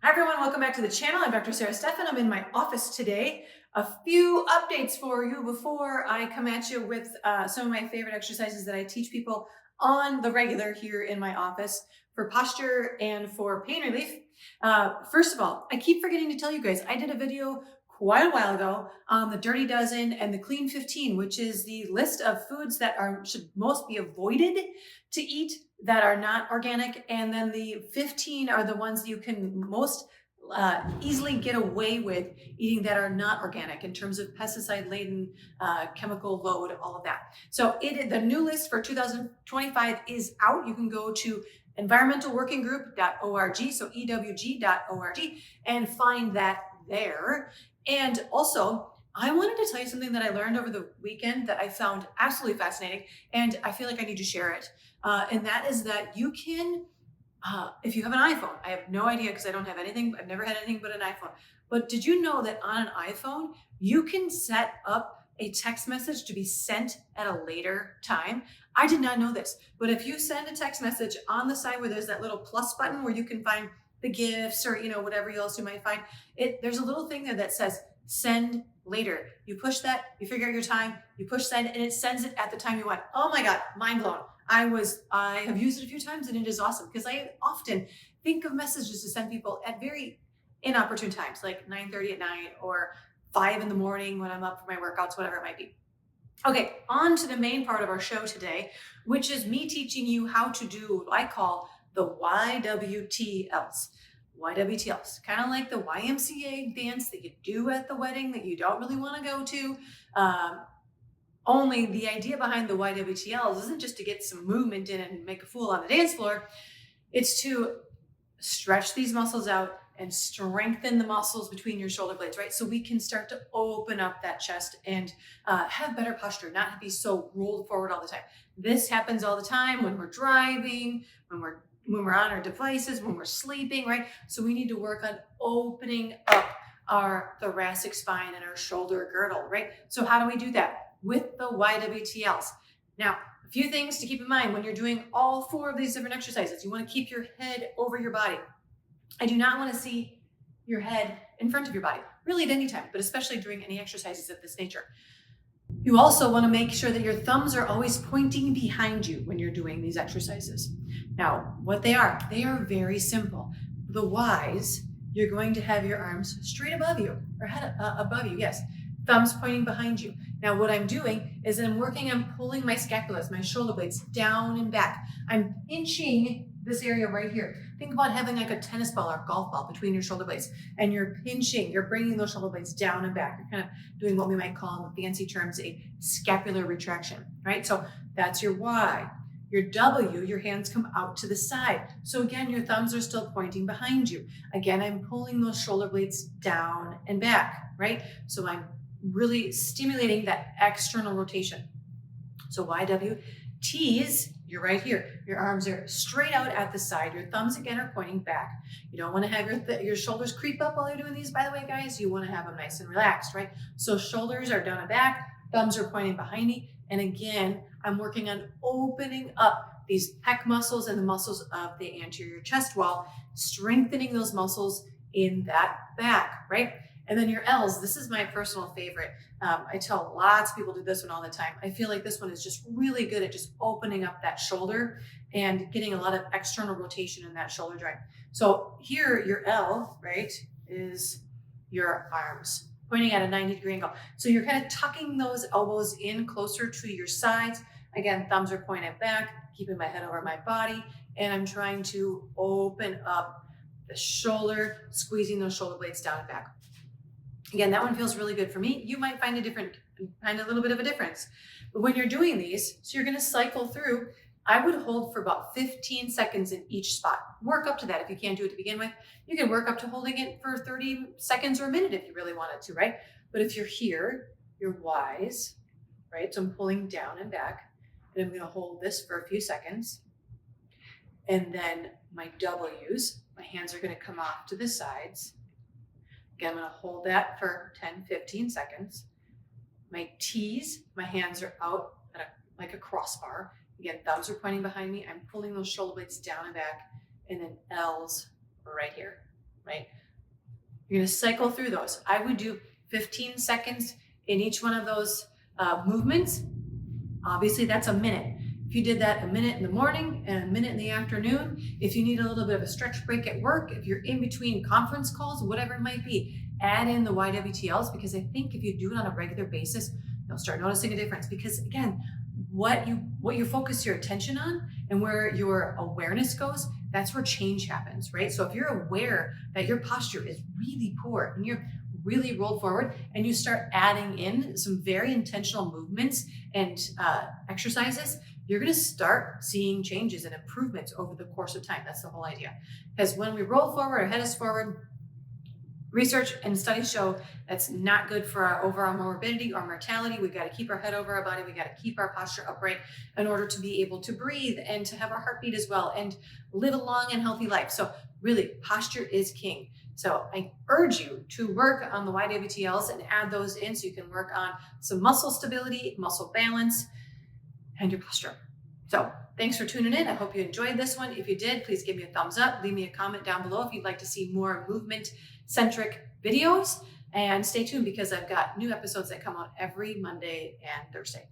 Hi everyone, welcome back to the channel. I'm Dr. Sarah Stephan. I'm in my office today. A few updates for you before I come at you with some of my favorite exercises that I teach people on the regular here in my office for posture and for pain relief. First of all, I keep forgetting to tell you guys, I did a video quite a while ago on the Dirty Dozen and the Clean 15, which is the list of foods that should most be avoided to eat that are not organic, and then the 15 are the ones you can most easily get away with eating that are not organic in terms of pesticide laden, chemical load, all of that. So the new list for 2025 is out. You can go to environmentalworkinggroup.org, so ewg.org, and find that there. And also, I wanted to tell you something that I learned over the weekend that I found absolutely fascinating, and I feel like I need to share it. And that is that you can, if you have an iPhone, I have no idea because I don't have anything, I've never had anything but an iPhone. But did you know that on an iPhone, you can set up a text message to be sent at a later time? I did not know this, but if you send a text message on the side where there's that little plus button where you can find the gifts or, whatever else you might find, there's a little thing there that says send later. You push that, you figure out your time, you push send, and it sends it at the time you want. Oh my God, mind blown. I have used it a few times and it is awesome because I often think of messages to send people at very inopportune times, like 9:30 at night or 5 in the morning when I'm up for my workouts, whatever it might be. Okay, on to the main part of our show today, which is me teaching you how to do what I call the YWTLs. YWTLs, kind of like the YMCA dance that you do at the wedding that you don't really want to go to. Only the idea behind the YWTLs isn't just to get some movement in and make a fool on the dance floor. It's to stretch these muscles out and strengthen the muscles between your shoulder blades, right? So we can start to open up that chest and have better posture, not be so rolled forward all the time. This happens all the time when we're driving, when we're on our devices, when we're sleeping, right? So we need to work on opening up our thoracic spine and our shoulder girdle, right? So how do we do that? With the YWTLs. Now, a few things to keep in mind when you're doing all 4 of these different exercises. You want to keep your head over your body. I do not want to see your head in front of your body, really at any time, but especially during any exercises of this nature. You also want to make sure that your thumbs are always pointing behind you when you're doing these exercises. Now, what they are very simple. The Y's, you're going to have your arms straight above you, or head above you, yes. Thumbs pointing behind you. Now, what I'm doing is I'm working on pulling my scapulas, my shoulder blades down and back. I'm pinching this area right here. Think about having like a tennis ball or golf ball between your shoulder blades, and you're pinching, you're bringing those shoulder blades down and back. You're kind of doing what we might call in fancy terms a scapular retraction, right? So that's your Y. Your W, your hands come out to the side. So again, your thumbs are still pointing behind you. Again, I'm pulling those shoulder blades down and back, right? So I'm really stimulating that external rotation. So YW. T's, you're right here. Your arms are straight out at the side. Your thumbs again are pointing back. You don't want to have your shoulders creep up while you're doing these, by the way, guys. You want to have them nice and relaxed, right? So shoulders are down and back, thumbs are pointing behind me. And again, I'm working on opening up these pec muscles and the muscles of the anterior chest wall, strengthening those muscles in that back, right? And then your L's, this is my personal favorite. I tell lots of people do this one all the time. I feel like this one is just really good at just opening up that shoulder and getting a lot of external rotation in that shoulder joint. So here, your L, right, is your arms pointing at a 90-degree angle. So you're kind of tucking those elbows in closer to your sides. Again, thumbs are pointed back, keeping my head over my body, and I'm trying to open up the shoulder, squeezing those shoulder blades down and back. Again, that one feels really good for me. You might find a little bit of a difference. But when you're doing these, so you're going to cycle through, I would hold for about 15 seconds in each spot. Work up to that if you can't do it to begin with. You can work up to holding it for 30 seconds or a minute if you really wanted to, right? But if you're here, your Y's, right? So I'm pulling down and back, and I'm going to hold this for a few seconds. And then my W's, my hands are going to come off to the sides. Again, I'm going to hold that for 10, 15 seconds. My T's, my hands are out like a crossbar. Again, thumbs are pointing behind me. I'm pulling those shoulder blades down and back. And then L's right here. right? You're going to cycle through those. I would do 15 seconds in each one of those movements. Obviously, that's a minute. If you did that a minute in the morning and a minute in the afternoon, if you need a little bit of a stretch break at work, if you're in between conference calls, whatever it might be, add in the YWTLs, because I think if you do it on a regular basis, you'll start noticing a difference. Because again, what you focus your attention on and where your awareness goes, that's where change happens, right? So if you're aware that your posture is really poor and you're really rolled forward, and you start adding in some very intentional movements and exercises, you're going to start seeing changes and improvements over the course of time. That's the whole idea. Because when we roll forward, our head is forward, research and studies show that's not good for our overall morbidity or mortality. We got to keep our head over our body. We got to keep our posture upright in order to be able to breathe and to have our heartbeat as well and live a long and healthy life. So really, posture is king. So I urge you to work on the YWTLs and add those in so you can work on some muscle stability, muscle balance, and your posture. So thanks for tuning in. I hope you enjoyed this one. If you did, please give me a thumbs up. Leave me a comment down below if you'd like to see more movement-centric videos. And stay tuned because I've got new episodes that come out every Monday and Thursday.